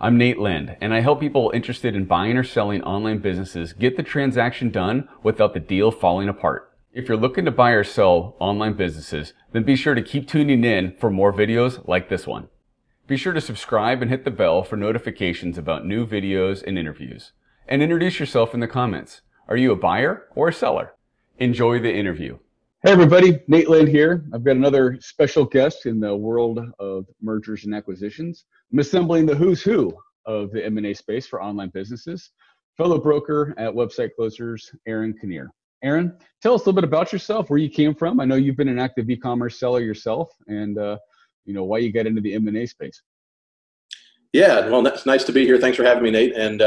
I'm Nate Lind, and I help people interested in buying or selling online businesses get the transaction done without the deal falling apart. If you're looking to buy or sell online businesses, then be sure to keep tuning in for more videos like this one. Be sure to subscribe and hit the bell for notifications about new videos and interviews. And introduce yourself in the comments. Are you a buyer or a seller? Enjoy the interview. Hey everybody, Nate Lind here. I've got another special guest in the world of mergers and acquisitions. I'm assembling the who's who of the M&A space for online businesses. Fellow broker at Website Closers, Aaron Kinnear. Aaron, tell us a little bit about yourself, where you came from. I know you've been an active e-commerce seller yourself, and why you got into the M&A space. Yeah, well, that's nice to be here. Thanks for having me, Nate. And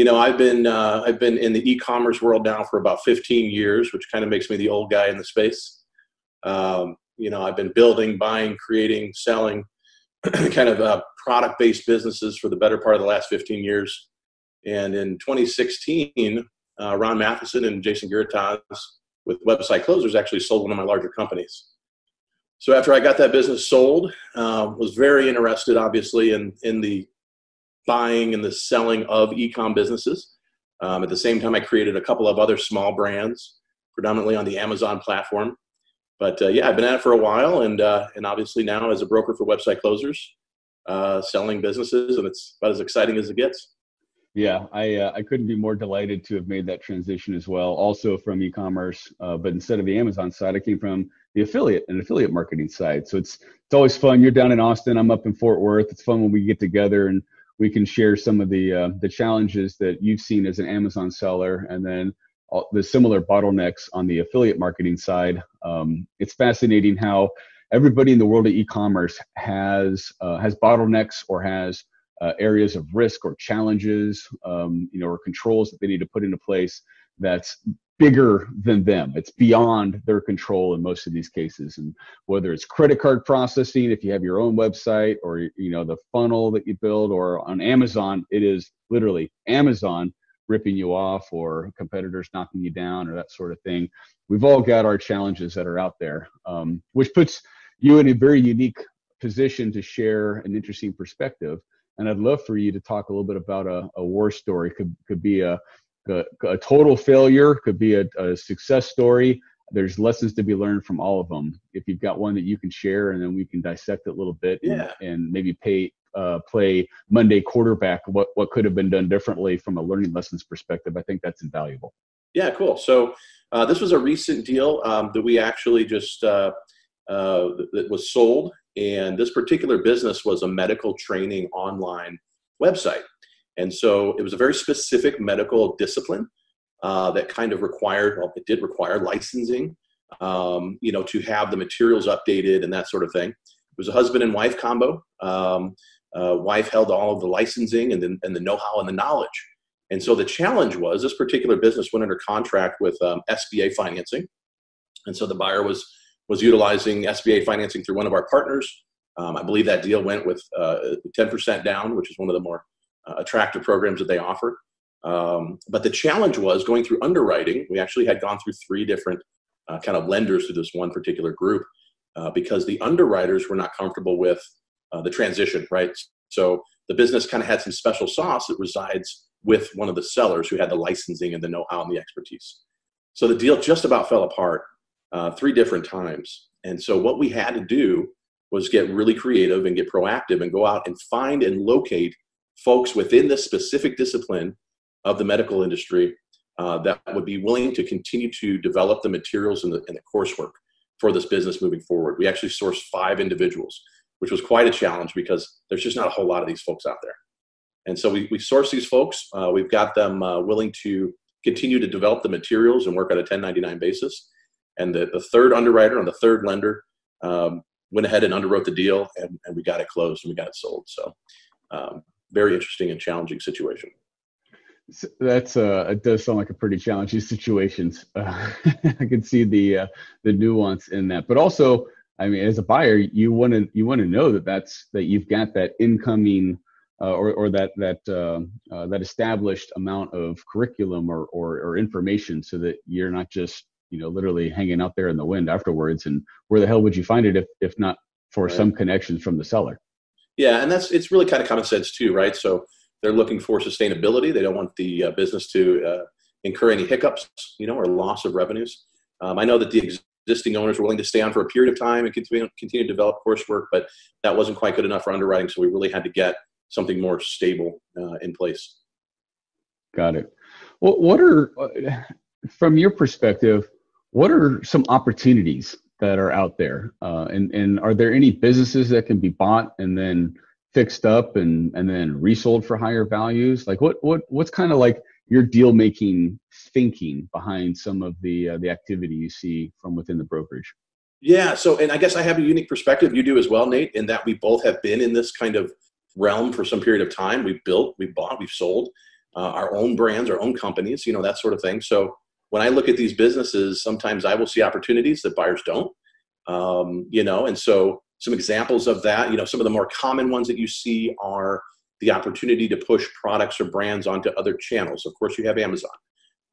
I've been in the e-commerce world now for about 15 years, which kind of makes me the old guy in the space. I've been building, buying, creating, selling kind of product-based businesses for the better part of the last 15 years. And in 2016, Ron Matheson and Jason Giritas with Website Closers actually sold one of my larger companies. So after I got that business sold, was very interested, obviously, in the buying and the selling of e-com businesses. At the same time, I created a couple of other small brands, predominantly on the Amazon platform. But I've been at it for a while, and obviously now as a broker for Website Closers, selling businesses, and it's about as exciting as it gets. Yeah, I couldn't be more delighted to have made that transition as well. Also from e-commerce, but instead of the Amazon side, I came from the affiliate marketing side. So it's always fun. You're down in Austin, I'm up in Fort Worth. It's fun when we get together and we can share some of the challenges that you've seen as an Amazon seller, and then the similar bottlenecks on the affiliate marketing side. It's fascinating how everybody in the world of e-commerce has bottlenecks or has areas of risk or challenges, or controls that they need to put into place that's bigger than them. It's beyond their control in most of these cases. And whether it's credit card processing, if you have your own website, or the funnel that you build, or on Amazon, it is literally Amazon ripping you off, or competitors knocking you down, or that sort of thing. We've all got our challenges that are out there, which puts you in a very unique position to share an interesting perspective. And I'd love for you to talk a little bit about a war story. Could be a total failure, could be a success story. There's lessons to be learned from all of them. If you've got one that you can share, and then we can dissect it a little bit, and maybe play Monday quarterback, what could have been done differently from a learning lessons perspective. I think that's invaluable. Yeah, cool. So this was a recent deal that we actually just that was sold. And this particular business was a medical training online website. And so it was a very specific medical discipline that kind of it did require licensing, to have the materials updated and that sort of thing. It was a husband and wife combo. Wife held all of the licensing and the know-how and the knowledge. And so the challenge was this particular business went under contract with SBA financing. And so the buyer was utilizing SBA financing through one of our partners. I believe that deal went with 10% down, which is one of the more attractive programs that they offer. But the challenge was going through underwriting. We actually had gone through 3 different kind of lenders through this one particular group because the underwriters were not comfortable with the transition, right? So the business kind of had some special sauce that resides with one of the sellers who had the licensing and the know-how and the expertise. So the deal just about fell apart 3 different times. And so what we had to do was get really creative and get proactive and go out and find and locate folks within the specific discipline of the medical industry that would be willing to continue to develop the materials and the coursework for this business moving forward. We actually sourced 5 individuals, which was quite a challenge because there's just not a whole lot of these folks out there. And so we sourced these folks. We've got them willing to continue to develop the materials and work on a 1099 basis. And the third underwriter and the third lender went ahead and underwrote the deal, and we got it closed and we got it sold. So very interesting and challenging situation. That's it does sound like a pretty challenging situation. I can see the nuance in that, but also, I mean, as a buyer, you want to know that you've got that incoming or that established amount of curriculum or information, so that you're not just literally hanging out there in the wind afterwards. And where the hell would you find it if not for some connections from the seller? Yeah, and it's really kind of common sense too, right? So they're looking for sustainability. They don't want the business to incur any hiccups, or loss of revenues. I know that the existing owners were willing to stay on for a period of time and continue to develop coursework, but that wasn't quite good enough for underwriting, so we really had to get something more stable in place. Got it. Well, from your perspective, what are some opportunities that are out there? And are there any businesses that can be bought and then fixed up and then resold for higher values? Like what's kind of like your deal making thinking behind some of the activity you see from within the brokerage? Yeah. So, and I guess I have a unique perspective. You do as well, Nate, in that we both have been in this kind of realm for some period of time. We've built, we've bought, we've sold our own brands, our own companies, that sort of thing. So when I look at these businesses, sometimes I will see opportunities that buyers don't, and so some examples of that, some of the more common ones that you see are the opportunity to push products or brands onto other channels. Of course, you have Amazon.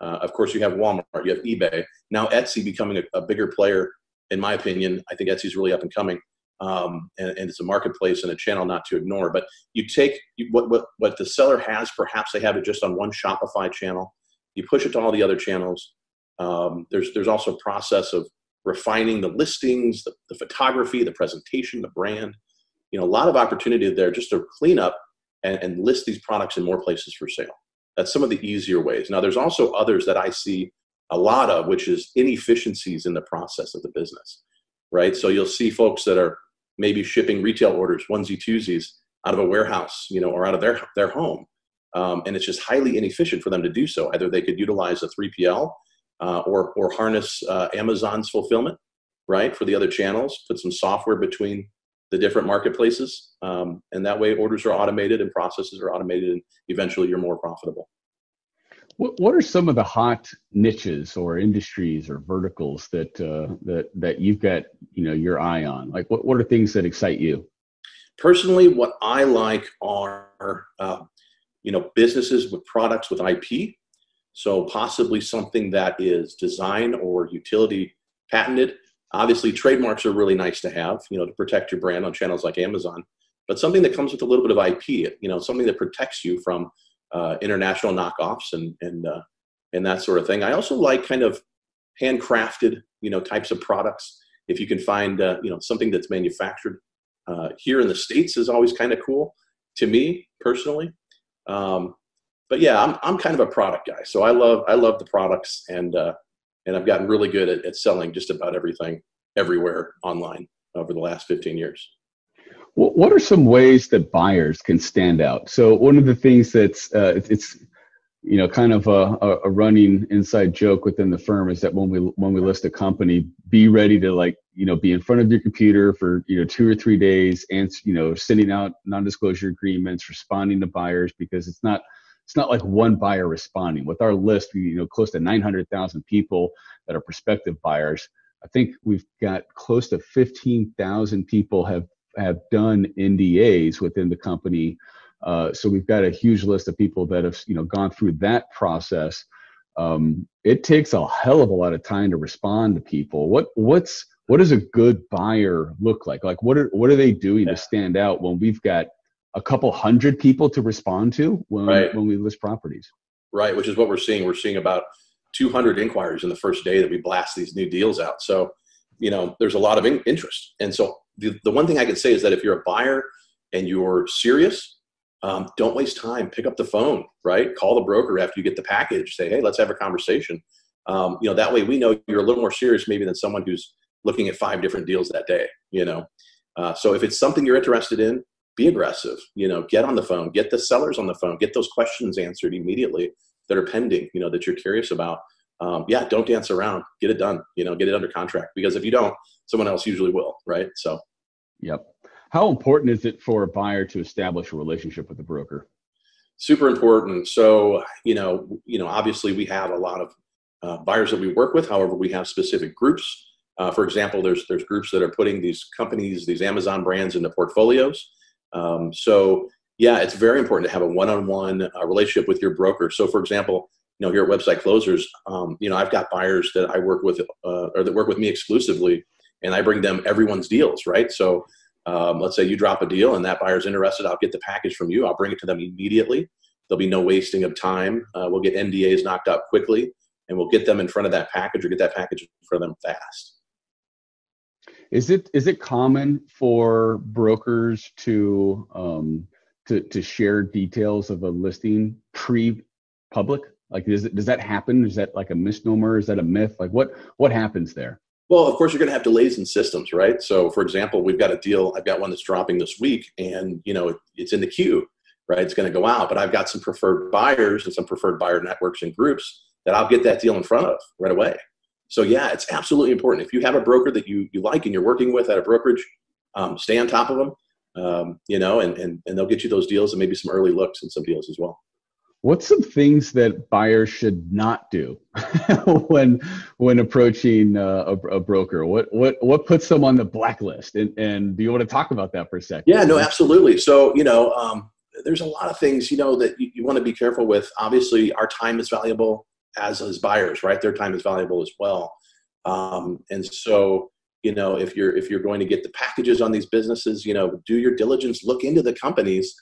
Of course, you have Walmart, you have eBay. Now Etsy becoming a bigger player, in my opinion. I think Etsy's really up and coming. And it's a marketplace and a channel not to ignore. But you take what the seller has, perhaps they have it just on one Shopify channel. You push it to all the other channels. There's also a process of refining the listings, the photography, the presentation, the brand. A lot of opportunity there just to clean up and list these products in more places for sale. That's some of the easier ways. Now, there's also others that I see a lot of, which is inefficiencies in the process of the business, right? So you'll see folks that are maybe shipping retail orders, onesie twosies, out of a warehouse, or out of their home. And it's just highly inefficient for them to do so. Either they could utilize a 3PL or harness Amazon's fulfillment, right, for the other channels, put some software between the different marketplaces. And that way orders are automated and processes are automated, and eventually you're more profitable. What are some of the hot niches or industries or verticals that you've got, your eye on? Like what are things that excite you? Personally, what I like are, businesses with products with IP. So possibly something that is design or utility patented. Obviously, trademarks are really nice to have, to protect your brand on channels like Amazon, but something that comes with a little bit of IP, something that protects you from international knockoffs and that sort of thing. I also like kind of handcrafted, types of products. If you can find, something that's manufactured here in the States is always kind of cool to me personally. But yeah, I'm kind of a product guy. So I love the products, and I've gotten really good at selling just about everything everywhere online over the last 15 years. What are some ways that buyers can stand out? So one of the things that's it's kind of a running inside joke within the firm is that when we list a company, be ready to be in front of your computer for 2 or 3 days, and sending out non-disclosure agreements, responding to buyers, because it's not like one buyer responding. With our list, close to 900,000 people that are prospective buyers. I think we've got close to 15,000 people have done NDAs within the company. So we've got a huge list of people that have gone through that process. It takes a hell of a lot of time to respond to people. What does a good buyer look like? Like what are they doing to stand out when we've got a couple hundred people to respond to when we list properties? Right, which is what we're seeing. We're seeing about 200 inquiries in the first day that we blast these new deals out. So, there's a lot of interest. And so the one thing I can say is that if you're a buyer and you're serious, don't waste time. Pick up the phone, right? Call the broker after you get the package. Say, hey, let's have a conversation. That way we know you're a little more serious maybe than someone who's looking at 5 different deals that day, So if it's something you're interested in, be aggressive, get on the phone, get the sellers on the phone, get those questions answered immediately that are pending, that you're curious about. Don't dance around, get it done, get it under contract, because if you don't, someone else usually will. Right. So. Yep. How important is it for a buyer to establish a relationship with the broker? Super important. So, obviously we have a lot of buyers that we work with. However, we have specific groups. For example, there's groups that are putting these companies, these Amazon brands into portfolios. It's very important to have a one-on-one relationship with your broker. So for example, here at Website Closers, I've got buyers that I work with or that work with me exclusively, and I bring them everyone's deals, right? So Let's say you drop a deal and that buyer's interested. I'll get the package from you. I'll bring it to them immediately. There'll be no wasting of time. We'll get NDAs knocked out quickly, and we'll get them in front of that package or get that package in front of them fast. Is it common for brokers to share details of a listing pre-public? Like, does that happen? Is that like a misnomer? Is that a myth? Like, what happens there? Well, of course, you're going to have delays in systems, right? So, for example, we've got a deal. I've got one that's dropping this week, and it's in the queue, right? It's going to go out, but I've got some preferred buyers and some preferred buyer networks and groups that I'll get that deal in front of right away. So, yeah, it's absolutely important. If you have a broker that you like and you're working with at a brokerage, stay on top of them, and they'll get you those deals and maybe some early looks and some deals as well. What's some things that buyers should not do when approaching a broker? What puts them on the blacklist? And do you want to talk about that for a second? Yeah, no, absolutely. So, there's a lot of things, that you want to be careful with. Obviously, our time is valuable, as buyers, right? Their time is valuable as well. And so, if you're going to get the packages on these businesses, do your diligence, look into the companies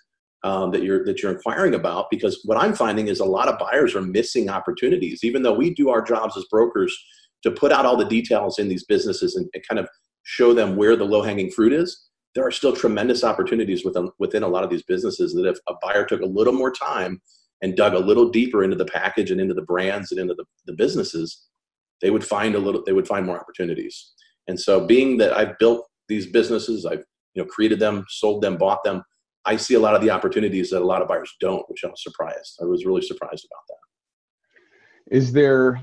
that you're inquiring about, because what I'm finding is a lot of buyers are missing opportunities. Even though we do our jobs as brokers to put out all the details in these businesses and kind of show them where the low-hanging fruit is, there are still tremendous opportunities within a lot of these businesses that if a buyer took a little more time and dug a little deeper into the package and into the brands and into the businesses, they would find more opportunities. And so, being that I've built these businesses, I've created them, sold them, bought them, I see a lot of the opportunities that a lot of buyers don't, which I'm surprised. I was really surprised about that. Is there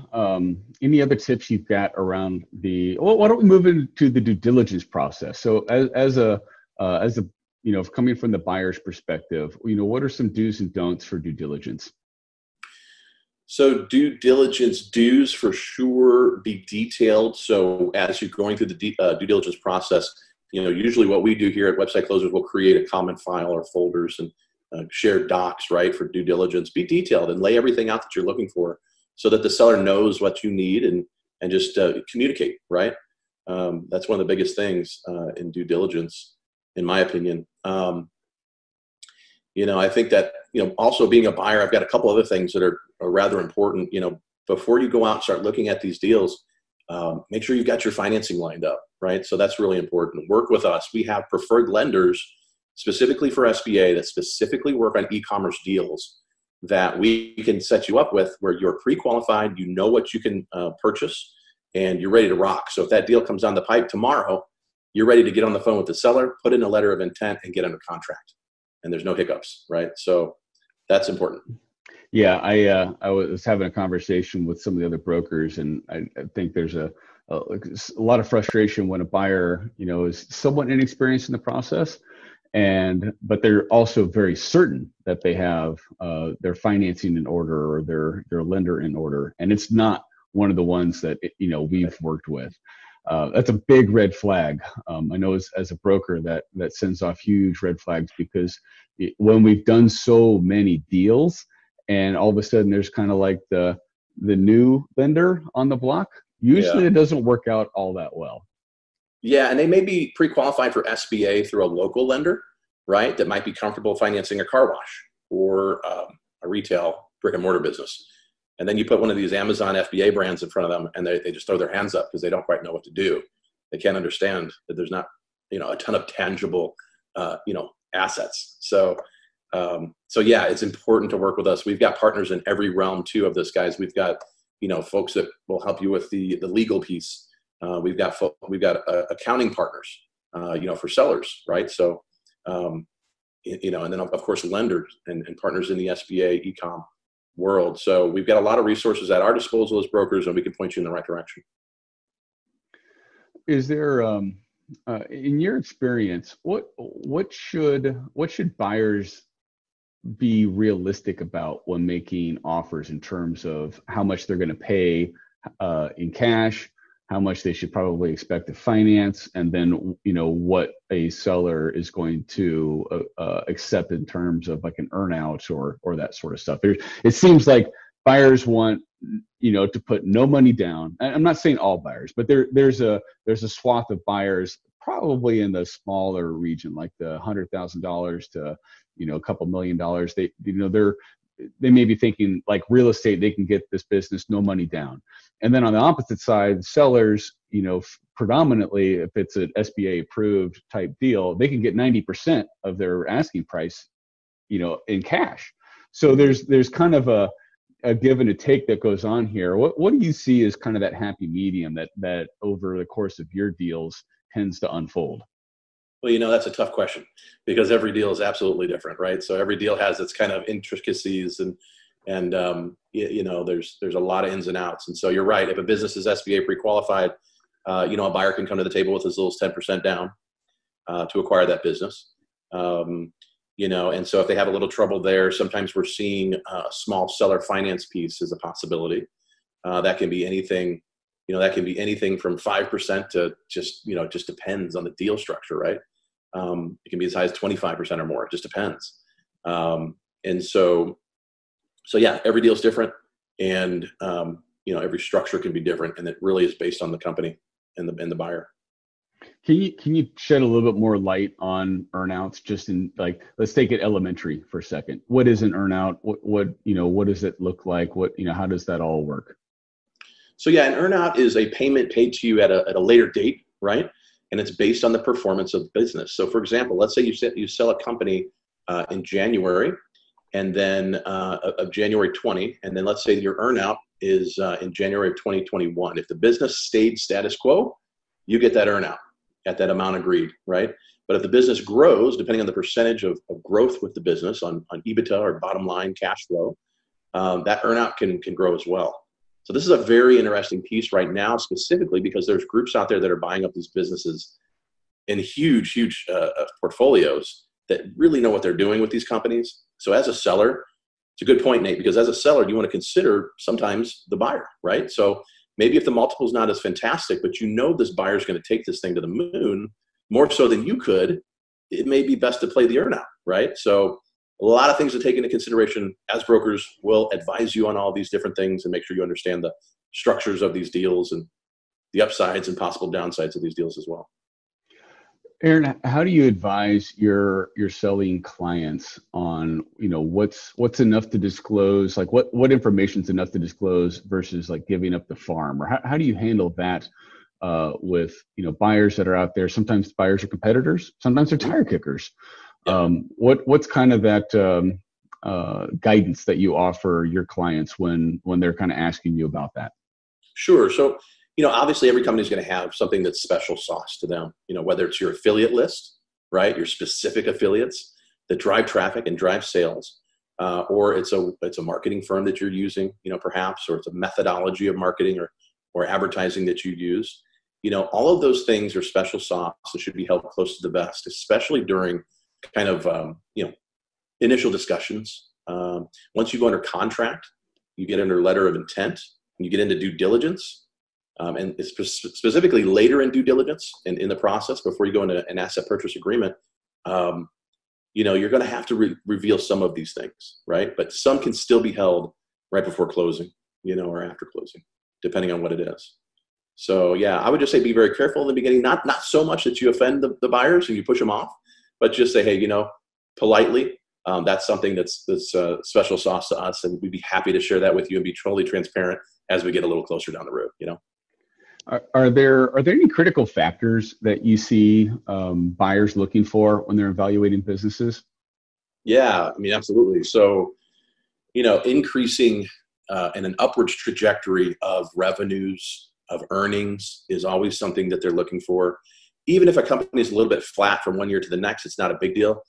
any other tips you've got around why don't we move into the due diligence process? So as a coming from the buyer's perspective, what are some do's and don'ts for due diligence? So due diligence do's for sure be detailed. So as you're going through the due diligence process, usually what we do here at Website Closers, we'll create a common file or folders and shared docs, right, for due diligence. Be detailed and lay everything out that you're looking for so that the seller knows what you need and just communicate, right? That's one of the biggest things in due diligence, in my opinion. I think that, also being a buyer, I've got a couple other things that are rather important. Before you go out and start looking at these deals, make sure you've got your financing lined up, right? So that's really important. Work with us. We have preferred lenders specifically for SBA that specifically work on e-commerce deals that we can set you up with, where you're pre-qualified, you know what you can purchase, and you're ready to rock. So if that deal comes down the pipe tomorrow, you're ready to get on the phone with the seller, put in a letter of intent, and get under contract. And there's no hiccups, right? So that's important. Yeah, I was having a conversation with some of the other brokers, and I think there's a lot of frustration when a buyer, is somewhat inexperienced in the process, but they're also very certain that they have their financing in order or their lender in order, and it's not one of the ones that we've worked with. That's a big red flag. I know as a broker that sends off huge red flags, because when we've done so many deals, and all of a sudden there's kind of like the new lender on the block, usually It doesn't work out all that well. Yeah, and they may be pre-qualified for SBA through a local lender, right, that might be comfortable financing a car wash or a retail brick and mortar business. And then you put one of these Amazon FBA brands in front of them, and they just throw their hands up because they don't quite know what to do. They can't understand that there's not, a ton of tangible, assets. So yeah, it's important to work with us. We've got partners in every realm too of this, guys. We've got, folks that will help you with the legal piece. We've got accounting partners, for sellers, right? So, and then of course lenders and partners in the SBA e-com world. So we've got a lot of resources at our disposal as brokers, and we can point you in the right direction. Is there, in your experience, what should buyers be realistic about when making offers in terms of how much they're going to pay in cash, how much they should probably expect to finance, and then what a seller is going to accept in terms of like an earnout or that sort of stuff? It seems like buyers want to put no money down. I'm not saying all buyers, but there's a swath of buyers probably in the smaller region, like the $100,000 to, a couple $1 million. They may be thinking like real estate, they can get this business, no money down. And then on the opposite side, sellers, predominantly, if it's an SBA approved type deal, they can get 90% of their asking price, in cash. So there's kind of a give and a take that goes on here. What do you see as kind of that happy medium that over the course of your deals tends to unfold? Well, that's a tough question because every deal is absolutely different, right? So every deal has its kind of intricacies and there's a lot of ins and outs. And so you're right. If a business is SBA pre-qualified, a buyer can come to the table with as little as 10% down to acquire that business. And so if they have a little trouble there, sometimes we're seeing a small seller finance piece as a possibility. That can be anything, from 5% to just depends on the deal structure, right? It can be as high as 25% or more. It just depends. And so yeah, every deal is different, and every structure can be different, and it really is based on the company and the buyer. Can you shed a little bit more light on earnouts? Just in let's take it elementary for a second. What is an earnout? What does it look like? How does that all work? So yeah, an earnout is a payment paid to you at a later date, right? And it's based on the performance of the business. So for example, let's say you sell a company in January, and then of January 20, and then let's say your earnout is in January of 2021. If the business stayed status quo, you get that earnout at that amount agreed, right? But if the business grows, depending on the percentage of growth with the business on EBITDA or bottom line cash flow, that earnout can grow as well. So this is a very interesting piece right now, specifically because there's groups out there that are buying up these businesses in huge portfolios that really know what they're doing with these companies. So as a seller, it's a good point, Nate, because as a seller, you want to consider sometimes the buyer, right? So maybe if the multiple is not as fantastic, but this buyer is going to take this thing to the moon more so than you could, it may be best to play the earnout, right? So a lot of things to take into consideration. As brokers, we'll advise you on all these different things and make sure you understand the structures of these deals and the upsides and possible downsides of these deals as well. Aaron, how do you advise your selling clients on, what's enough to disclose? Like what information is enough to disclose versus like giving up the farm? Or how do you handle that with, buyers that are out there? Sometimes buyers are competitors, sometimes they're tire kickers. Yeah. What's kind of that guidance that you offer your clients when they're kind of asking you about that? Sure. So, obviously every company is going to have something that's special sauce to them, whether it's your affiliate list, right? Your specific affiliates that drive traffic and drive sales, or it's a marketing firm that you're using, perhaps, or it's a methodology of marketing or advertising that you use. All of those things are special sauce that should be held close to the vest, especially during kind of, initial discussions. Once you go under contract, you get under letter of intent, and you get into due diligence. And it's specifically later in due diligence and in the process before you go into an asset purchase agreement, you're going to have to reveal some of these things, right? But some can still be held right before closing, or after closing, depending on what it is. So yeah, I would just say be very careful in the beginning, not so much that you offend the buyers and you push them off, but just say, hey, politely, that's something that's special sauce to us, and we'd be happy to share that with you and be totally transparent as we get a little closer down the road, Are there any critical factors that you see buyers looking for when they're evaluating businesses? Yeah, absolutely. So, increasing and an upwards trajectory of revenues, of earnings is always something that they're looking for. Even if a company is a little bit flat from one year to the next, it's not a big deal.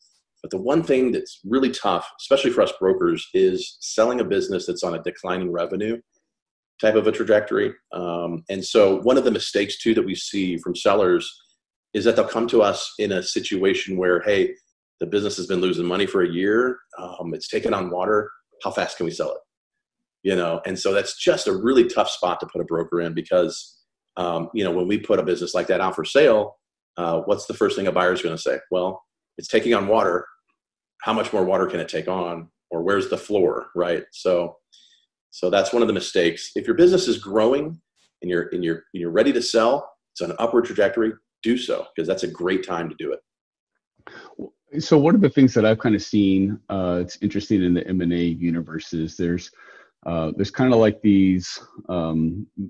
But the one thing that's really tough, especially for us brokers, is selling a business that's on a declining revenue type of a trajectory. And so one of the mistakes too that we see from sellers is that they'll come to us in a situation where, hey, the business has been losing money for a year. It's taken on water. How fast can we sell it? And so that's just a really tough spot to put a broker in because, when we put a business like that out for sale, what's the first thing a buyer is going to say? Well, it's taking on water. How much more water can it take on? Or where's the floor, right? So that's one of the mistakes. If your business is growing and you're ready to sell, it's on an upward trajectory, do so, because that's a great time to do it. So one of the things that I've kind of seen, it's interesting in the M&A universe is there's kind of like these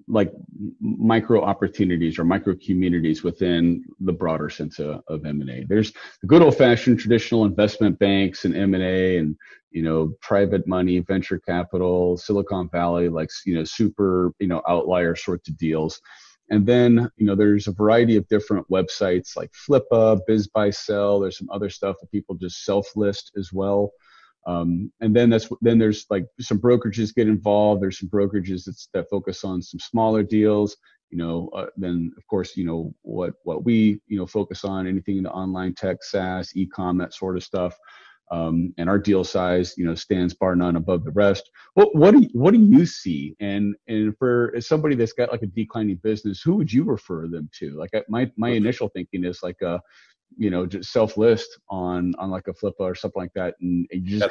like micro opportunities or micro communities within the broader sense of M&A. There's the good old fashioned traditional investment banks and M&A and, private money, venture capital, Silicon Valley, like, super, outlier sorts of deals. And then, there's a variety of different websites like Flippa, BizBuySell. There's some other stuff that people just self-list as well. And then there's like some brokerages get involved. There's some brokerages that focus on some smaller deals. Then of course, what we, focus on, anything in the online tech, SaaS, e-com, that sort of stuff. And our deal size, stands bar none above the rest. What do you see? And for somebody that's got like a declining business, who would you refer them to? Like my initial thinking is like just self-list on like a Flippa or something like that. And you just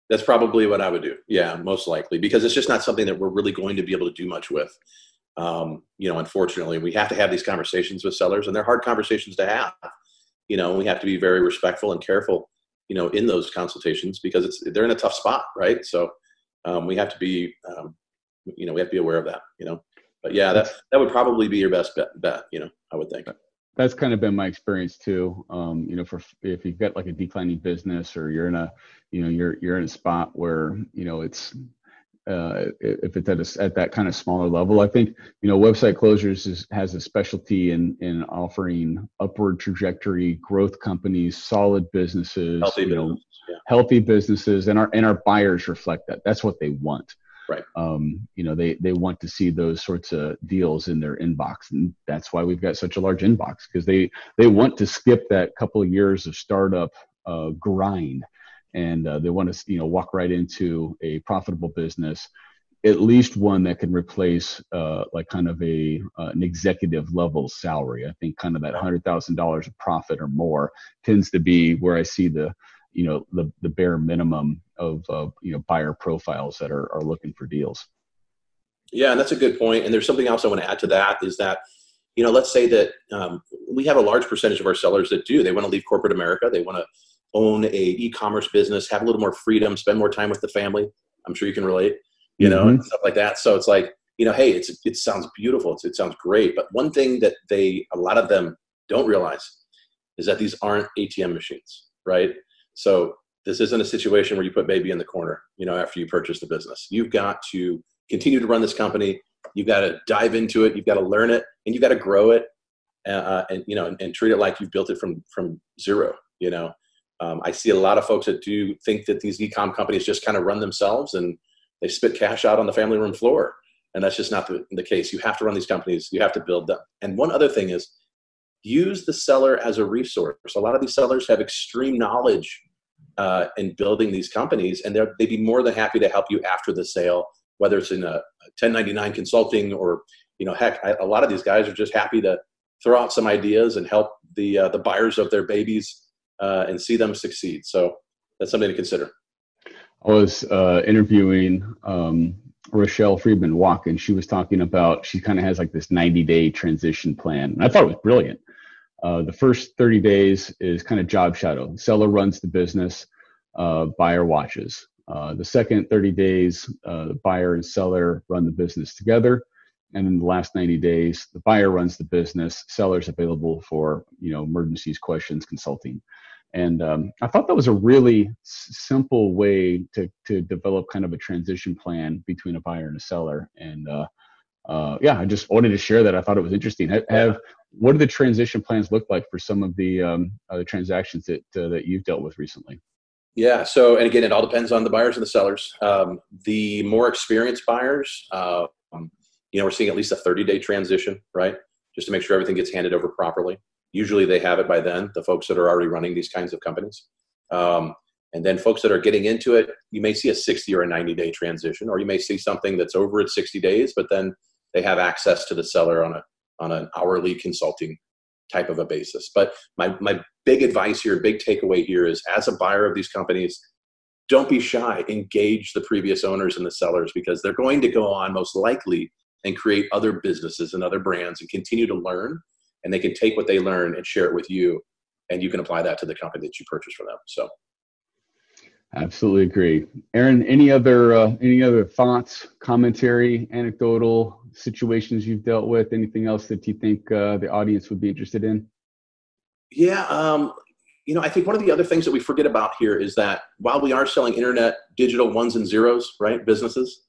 that's probably what I would do. Yeah, most likely, because it's just not something that we're really going to be able to do much with. Unfortunately, we have to have these conversations with sellers, and they're hard conversations to have. We have to be very respectful and careful, in those consultations, because they're in a tough spot, right? So we have to be, we have to be aware of that, But yeah, that would probably be your best bet, I would think. That's kind of been my experience too. If you've got like a declining business, or you're in a, you're in a spot where, it's if it's at that kind of smaller level, I think, Website Closures has a specialty in offering upward trajectory growth companies, solid businesses, healthy businesses, and our buyers reflect that. That's what they want. Right. They want to see those sorts of deals in their inbox, and that's why we've got such a large inbox, because they want to skip that couple of years of startup grind, and they want to walk right into a profitable business, at least one that can replace like kind of an executive level salary. I think kind of that $100,000 of profit or more tends to be where I see the bare minimum of buyer profiles that are looking for deals. Yeah, and that's a good point. And there's something else I want to add to that is that, let's say that we have a large percentage of our sellers that they want to leave corporate America. They want to own a e-commerce business, have a little more freedom, spend more time with the family. I'm sure you can relate, and stuff like that. So it's like, hey, it sounds beautiful. It sounds great. But one thing that a lot of them don't realize is that these aren't ATM machines, right? So this isn't a situation where you put baby in the corner, after you purchase the business. You've got to continue to run this company. You've got to dive into it. You've got to learn it, and you've got to grow it, and treat it like you've built it from zero. I see a lot of folks that do think that these e-com companies just kind of run themselves and they spit cash out on the family room floor. And that's just not the case. You have to run these companies. You have to build them. And one other thing is, use the seller as a resource. A lot of these sellers have extreme knowledge in building these companies, and they'd be more than happy to help you after the sale, whether it's in a 1099 consulting or, a lot of these guys are just happy to throw out some ideas and help the buyers of their babies and see them succeed. So that's something to consider. I was interviewing Rochelle Friedman Walk, and she was talking about, she kind of has like this 90-day transition plan. And I thought it was brilliant. The first 30 days is kind of job shadow. Seller runs the business, buyer watches. The second 30 days, the buyer and seller run the business together. And in the last 90 days, the buyer runs the business, seller's available for, emergencies, questions, consulting. And I thought that was a really simple way to develop kind of a transition plan between a buyer and a seller. And I just wanted to share that. I thought it was interesting. What do the transition plans look like for some of the transactions that you've dealt with recently? Yeah. So, and again, it all depends on the buyers and the sellers. The more experienced buyers, we're seeing at least a 30-day transition, right? Just to make sure everything gets handed over properly. Usually they have it by then, the folks that are already running these kinds of companies. And then folks that are getting into it, you may see a 60 or a 90-day transition, or you may see something that's over at 60 days, but then they have access to the seller on an hourly consulting type of a basis. But my big advice here, big takeaway here is, as a buyer of these companies, don't be shy. Engage the previous owners and the sellers, because they're going to go on most likely and create other businesses and other brands and continue to learn. and they can take what they learn and share it with you, and you can apply that to the company that you purchase for them. So. Absolutely agree. Aaron, any other thoughts, commentary, anecdotal situations you've dealt with? Anything else that you think the audience would be interested in? Yeah, I think one of the other things that we forget about here is that while we are selling internet digital ones and zeros, right, businesses,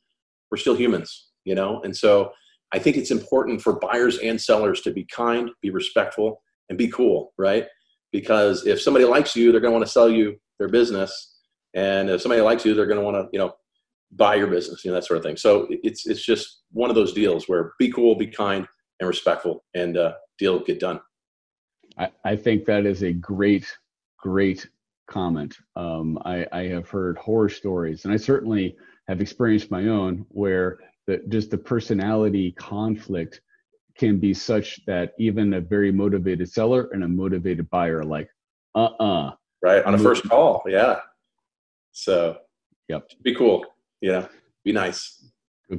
we're still humans, and so I think it's important for buyers and sellers to be kind, be respectful, and be cool, right? Because if somebody likes you, they're going to want to sell you their business. And if somebody likes you, they're going to want to, buy your business, that sort of thing. So it's just one of those deals where be cool, be kind, and respectful, and deal get done. I think that is a great comment. I have heard horror stories, and I certainly have experienced my own, where just the personality conflict can be such that even a very motivated seller and a motivated buyer are like, right, on a first call, yeah. So, yep. Be cool, be nice.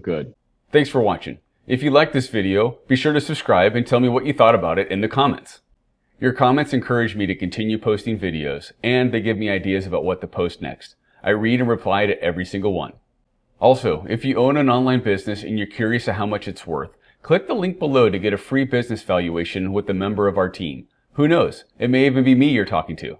Good. Thanks for watching. If you liked this video, be sure to subscribe and tell me what you thought about it in the comments. Your comments encourage me to continue posting videos, and they give me ideas about what to post next. I read and reply to every single one. Also, if you own an online business and you're curious of how much it's worth, click the link below to get a free business valuation with a member of our team. Who knows? It may even be me you're talking to.